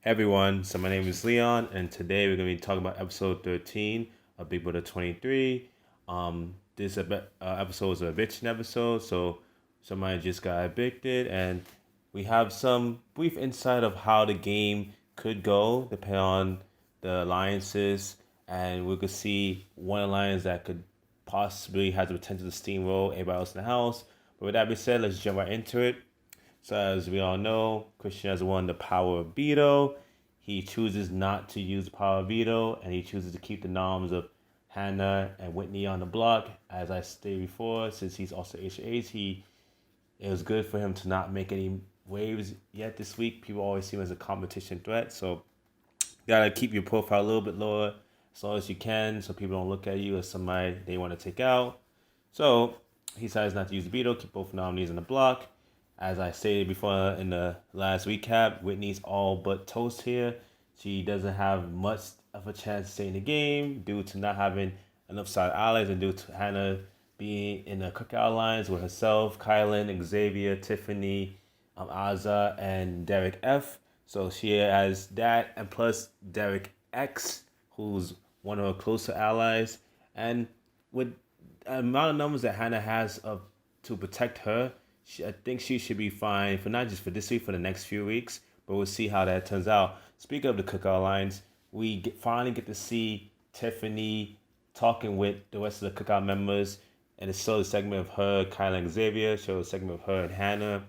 Hey everyone, so my name is Leon, and today we're going to be talking about episode 13 of Big Brother 23. This episode is an eviction episode, so somebody just got evicted, and we have some brief insight of how the game could go, depending on the alliances, and we could see one alliance that could possibly have the potential to steamroll everybody else in the house. But with that being said, let's jump right into it. So as we all know, Christian has won the power of veto. He chooses not to use the power of veto, and he chooses to keep the noms of Hannah and Whitney on the block. As I stated before, since he's also H, it was good for him to not make any waves yet this week. People always see him as a competition threat, so you gotta keep your profile a little bit lower as long as you can, so people don't look at you as somebody they want to take out. So he decides not to use the veto, keep both nominees on the block. As I stated before in the last recap, Whitney's all but toast here. She doesn't have much of a chance to stay in the game due to not having enough side allies and due to Hannah being in the cookout lines with herself, Kylan, Xavier, Tiffany, Azza, and Derek F. So she has that, and plus Derek X, who's one of her closer allies. And with the amount of numbers that Hannah has to protect her, I think she should be fine for not just for this week, for the next few weeks. But we'll see how that turns out. Speaking of the cookout lines, finally get to see Tiffany talking with the rest of the cookout members. And it shows a segment of her, Kyla and Xavier, shows a segment of her and Hannah.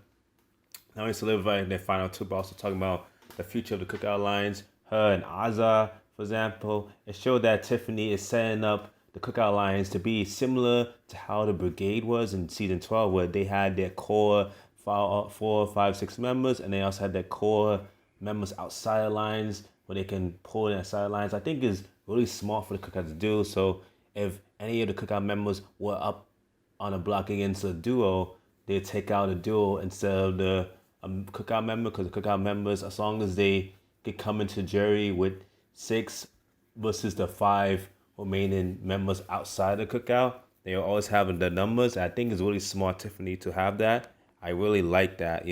Not only solidifying their final two, but also talking about the future of the cookout lines. Her and Azza, for example. It showed that Tiffany is setting up the cookout lines to be similar to how the brigade was in season 12, where they had their core 4, 5, 6 members, and they also had their core members outside the lines where they can pull in outside the lines. I think is really smart for the cookout to do. So if any of the cookout members were up on a block against a duo, they take out a duo instead of the cookout member, because the cookout members, as long as they get come into jury with 6 versus the 5 remaining members outside the cookout, they are always having the numbers. I think it's really smart, Tiffany, to have that. I really like that.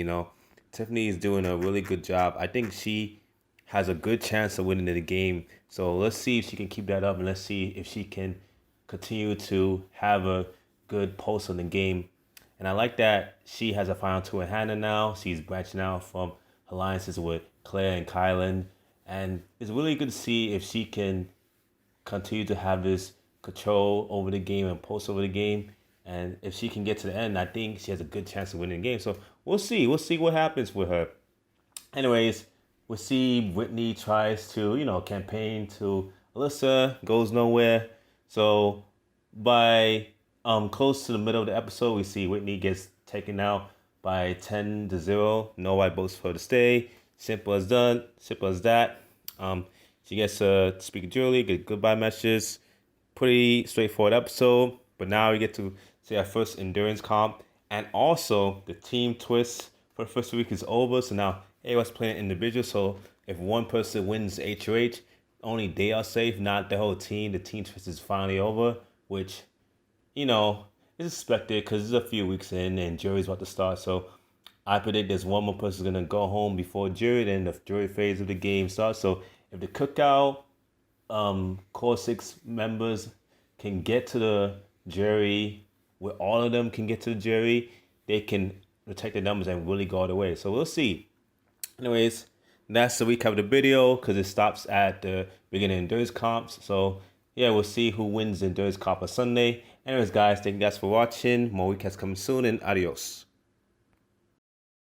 Tiffany is doing a really good job. I think she has a good chance of winning the game. So let's see if she can keep that up, and let's see if she can continue to have a good pulse on the game. And I like that she has a final two in Hannah now. She's branching out from alliances with Claire and Kylan. And it's really good to see if she can continue to have this control over the game and pulse over the game. And if she can get to the end, I think she has a good chance of winning the game. So we'll see. We'll see what happens with her. Anyways, we'll see Whitney tries to, campaign to Alyssa, goes nowhere. So by close to the middle of the episode, we see Whitney gets taken out by 10-0. No white votes for her to stay. Simple as done. Simple as that. She gets to speak to Julie, get goodbye messages. Pretty straightforward episode. But now we get to see our first endurance comp. And also, the team twist for the first week is over. So now everyone's playing individual. So if one person wins HOH, only they are safe, not the whole team. The team twist is finally over, which, is expected because it's a few weeks in and jury's about to start. So I predict there's one more person going to go home before jury, then the jury phase of the game starts. So if the cookout core 6 members can get to the jury, where all of them can get to the jury, they can protect the numbers and really go all the way. So we'll see. Anyways, that's the recap of the video because it stops at the beginning of endurance comps. So yeah, we'll see who wins the endurance comp on Sunday. Anyways, guys, thank you guys for watching. More recaps coming soon, and adios.